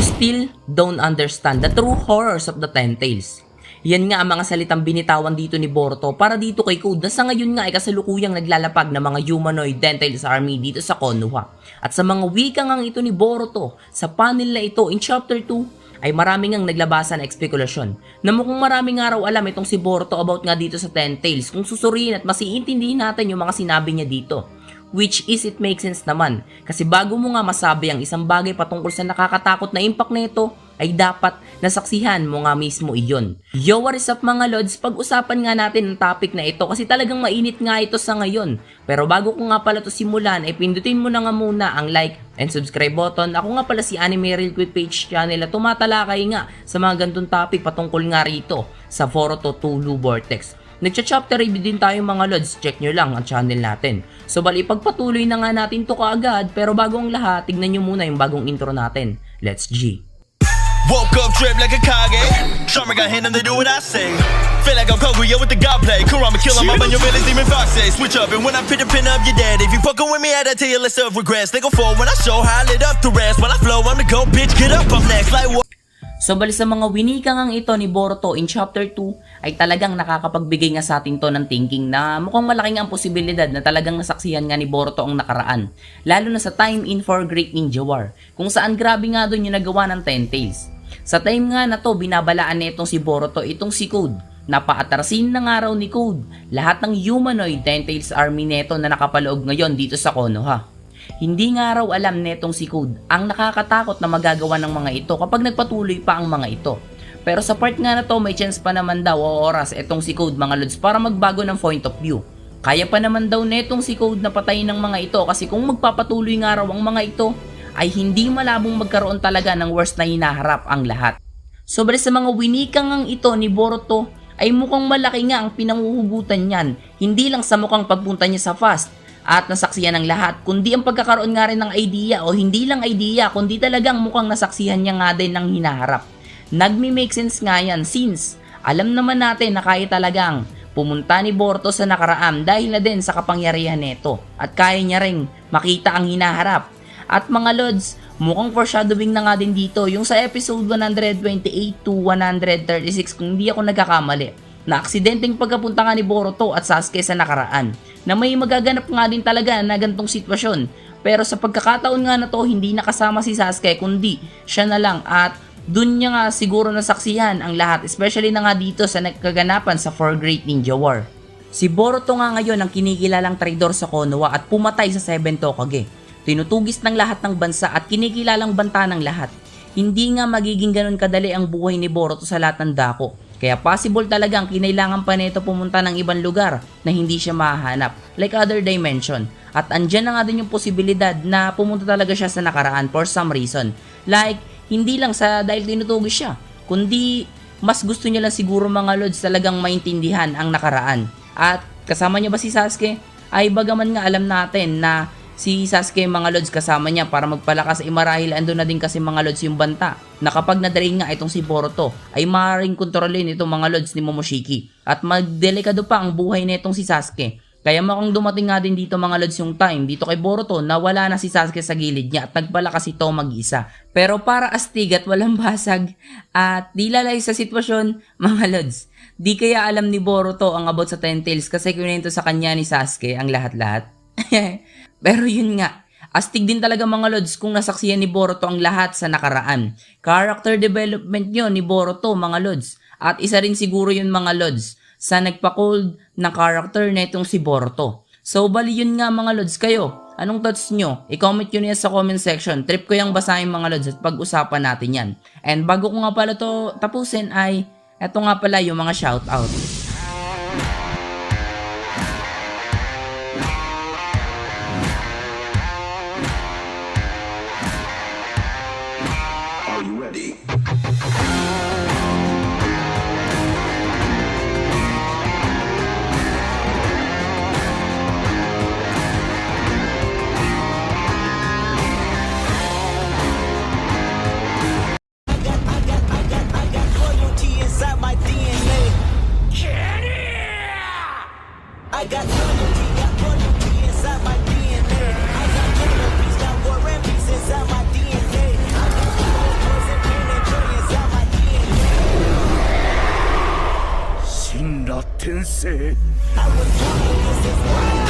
still don't understand the true horrors of the Ten Tails. Yan nga ang mga salitang binitawan dito ni Boruto para dito kay Code na sa ngayon nga ay kasalukuyang naglalapag ng mga humanoid Ten Tails army dito sa Konoha. At sa mga wika ngang ito ni Boruto, sa panel na ito in chapter 2, ay marami ngang naglabasan na espekulasyon na mukhang maraming araw alam itong si Boruto about nga dito sa Ten Tails kung susuriin at masiintindihin natin yung mga sinabi niya dito. Which is it makes sense naman kasi bago mo nga masabi ang isang bagay patungkol sa nakakatakot na impact nito ay dapat nasaksihan mo nga mismo iyon. Yo, what is up mga lods? Pag-usapan nga natin ang topic na ito kasi talagang mainit nga ito sa ngayon. Pero bago ko nga pala to simulan ay pindutin mo na nga muna ang like and subscribe button. Ako nga pala si Anime Real Quick Page channel at tumatalakay nga sa mga gantong topic patungkol nga rito sa Boruto 2 Blue Vortex. Nagcha-chapter review din tayo mga lods, check nyo lang ang channel natin. So bali ipagpatuloy na nga natin to kaagad pero bago ang lahat, tignan nyo muna yung bagong intro natin. Let's G! Woke up drip like a Kage. Sharma got hand and they do what I say. Feel like I'm Kaguya with the godplay. Kurama kill him up on your village demon foxes. Switch up and when I pin up your dad. If you fucking with me, I tell you list of regrets. They go forward when I show how I lit up the rest. When I flow, I'm the go bitch. Get up, I'm next. Like what? So bali sa mga winika ngang ito ni Boruto in chapter 2 ay talagang nakakapagbigay nga sa atin to ng thinking na mukhang malaking ang posibilidad na talagang nasaksihan nga ni Boruto ang nakaraan. Lalo na sa time in for Great Ninja War kung saan grabe nga doon yung nagawa ng Ten Tails. Sa time nga na to binabalaan na itong si Boruto itong si Code. Napaatrasin na nga raw ni Code lahat ng humanoid Ten Tails army neto na nakapaloob ngayon dito sa Konoha. Hindi nga raw alam netong si Code ang nakakatakot na magagawa ng mga ito kapag nagpatuloy pa ang mga ito. Pero sa part nga na to may chance pa naman daw o oras etong si Code mga lods para magbago ng point of view. Kaya pa naman daw netong si Code na patayin ng mga ito kasi kung magpapatuloy nga raw ang mga ito ay hindi malabong magkaroon talaga ng worst na hinaharap ang lahat. Sobre sa mga winikang ang ito ni Boruto ay mukhang malaki nga ang pinanguhugutan niyan, hindi lang sa mukhang pagpunta niya sa fast at nasaksihan ng lahat, kundi ang pagkakaroon nga rin ng idea o hindi lang idea, kundi talagang mukhang nasaksihan niya nga din ng hinaharap. Nagme-make sense nga yan since alam naman natin na kaya talagang pumunta ni Boruto sa nakaraan dahil na din sa kapangyarihan nito at kaya niya ring makita ang hinaharap. At mga lods, mukhang foreshadowing na nga din dito yung sa episode 128 to 136 kung hindi ako nagkakamali na aksidenteng pagkapunta nga ni Boruto at Sasuke sa nakaraan na may magaganap nga din talaga na gantong sitwasyon. Pero sa pagkakataon nga na to hindi nakasama si Sasuke kundi siya na lang at dun niya nga siguro nasaksihan ang lahat, especially na nga dito sa nagkaganapan sa 4 Great Ninja War. Si Boruto nga ngayon ang kinikilalang traidor sa Konoha at pumatay sa 7 Tokage. Tinutugis ng lahat ng bansa at kinikilalang banta ng lahat. Hindi nga magiging ganun kadali ang buhay ni Boruto sa lahat ng dako. Kaya possible talagang kinailangan pa nito pumunta ng ibang lugar na hindi siya mahahanap, like other dimension. At andyan na nga din yung posibilidad na pumunta talaga siya sa nakaraan for some reason. Like, hindi lang sa dahil tinutugis siya, kundi mas gusto niya lang siguro mga lods talagang maintindihan ang nakaraan. At kasama niya ba si Sasuke? Ay bagaman nga alam natin na si Sasuke mga lods kasama niya para magpalakas ay marahil ando na din kasi mga lods yung banta na kapag nadrain nga itong si Boruto ay maaaring kontrolin itong mga lods ni Momoshiki at magdelikado pa ang buhay nitong si Sasuke. Kaya mukhang dumating nga din dito mga lods yung time dito kay Boruto na wala na si Sasuke sa gilid niya at nagpalakas ito mag-isa. Pero para astig at walang basag at di lalay sa sitwasyon mga lods, di kaya alam ni Boruto ang about sa Ten Tails kasi kinento sa kanya ni Sasuke ang lahat-lahat. Pero yun nga, astig din talaga mga lods kung nasaksihan ni Boruto ang lahat sa nakaraan. Character development yun ni Boruto mga lods. At isa rin siguro yun mga lods sa nagpa-cold na character na itong si Boruto. So bali yun nga mga lods, kayo, anong thoughts nyo? I-comment nyo niya sa comment section. Trip ko yung basahin mga lods at pag-usapan natin yan. And bago ko nga pala to tapusin ay eto nga pala yung mga shoutout. I got loyalty inside my DNA. I got killer beats, got war and peace inside my DNA. I got poison 転生。 I was drunk, this is why